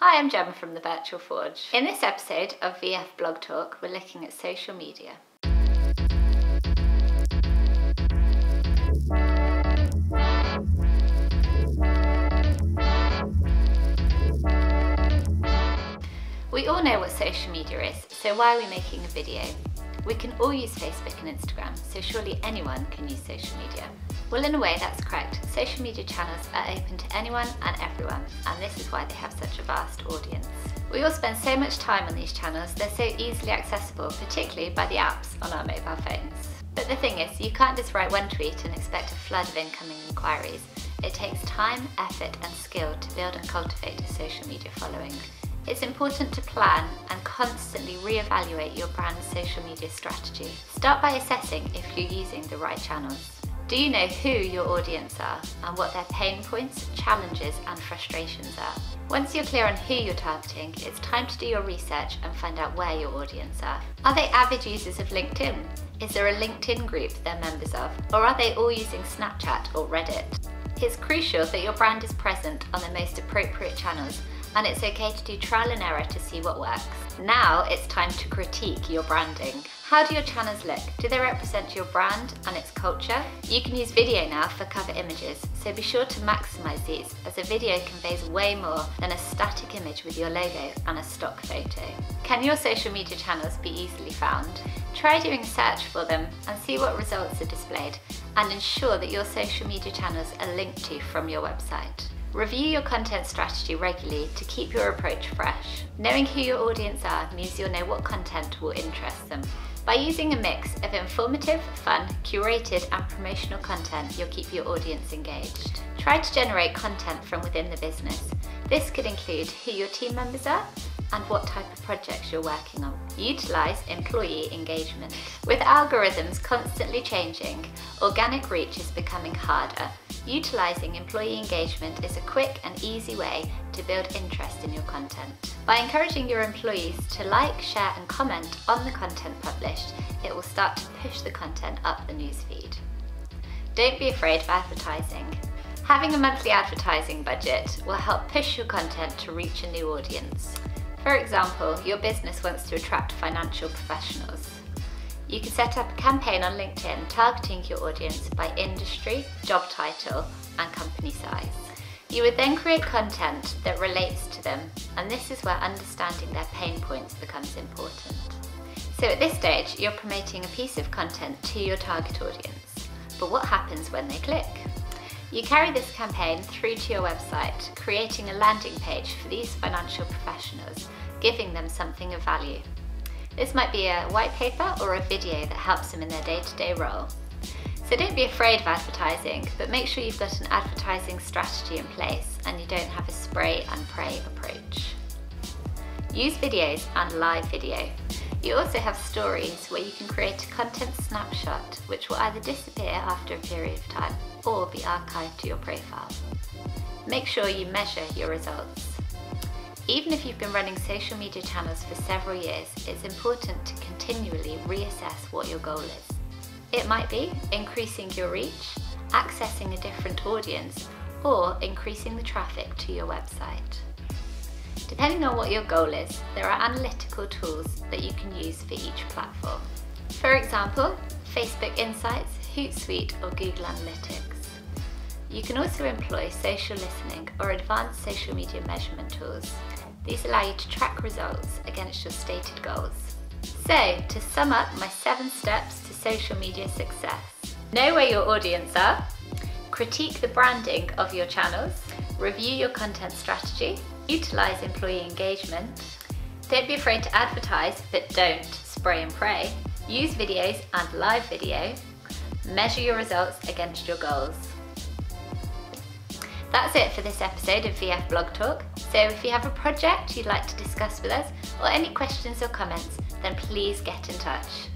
Hi, I'm Gemma from the Virtual Forge. In this episode of VF Blog Talk, we're looking at social media. We all know what social media is, so why are we making a video? We can all use Facebook and Instagram, so surely anyone can use social media. Well, in a way, that's correct. Social media channels are open to anyone and everyone, and this is why they have such a vast audience. We all spend so much time on these channels, they're so easily accessible, particularly by the apps on our mobile phones. But the thing is, you can't just write one tweet and expect a flood of incoming inquiries. It takes time, effort, and skill to build and cultivate a social media following. It's important to plan and constantly re-evaluate your brand's social media strategy. Start by assessing if you're using the right channels. Do you know who your audience are and what their pain points, challenges and frustrations are? Once you're clear on who you're targeting, it's time to do your research and find out where your audience are. Are they avid users of LinkedIn? Is there a LinkedIn group they're members of? Or are they all using Snapchat or Reddit? It's crucial that your brand is present on the most appropriate channels, and it's okay to do trial and error to see what works. Now it's time to critique your branding. How do your channels look? Do they represent your brand and its culture? You can use video now for cover images, so be sure to maximize these, as a video conveys way more than a static image with your logo and a stock photo. Can your social media channels be easily found? Try doing a search for them and see what results are displayed, and ensure that your social media channels are linked to from your website. Review your content strategy regularly to keep your approach fresh. Knowing who your audience are means you'll know what content will interest them. By using a mix of informative, fun, curated and promotional content, you'll keep your audience engaged. Try to generate content from within the business. This could include who your team members are and what type of projects you're working on. Utilise employee engagement. With algorithms constantly changing, organic reach is becoming harder. Utilising employee engagement is a quick and easy way to build interest in your content. By encouraging your employees to like, share and comment on the content published, it will start to push the content up the newsfeed. Don't be afraid of advertising. Having a monthly advertising budget will help push your content to reach a new audience. For example, your business wants to attract financial professionals. You can set up a campaign on LinkedIn targeting your audience by industry, job title and company size. You would then create content that relates to them, and this is where understanding their pain points becomes important. So at this stage, you're promoting a piece of content to your target audience. But what happens when they click? You carry this campaign through to your website, creating a landing page for these financial professionals, giving them something of value. This might be a white paper or a video that helps them in their day-to-day role. So don't be afraid of advertising, but make sure you've got an advertising strategy in place and you don't have a spray and pray approach. Use videos and live video. You also have stories where you can create a content snapshot which will either disappear after a period of time or be archived to your profile. Make sure you measure your results. Even if you've been running social media channels for several years, it's important to continually reassess what your goal is. It might be increasing your reach, accessing a different audience, or increasing the traffic to your website. Depending on what your goal is, there are analytical tools that you can use for each platform. For example, Facebook Insights, Hootsuite, or Google Analytics. You can also employ social listening or advanced social media measurement tools. These allow you to track results against your stated goals. So, to sum up my 7 steps to social media success. Know where your audience are, critique the branding of your channels, review your content strategy, utilise employee engagement, don't be afraid to advertise but don't spray and pray, use videos and live video, measure your results against your goals. That's it for this episode of VF Blog Talk. So if you have a project you'd like to discuss with us or any questions or comments, then please get in touch.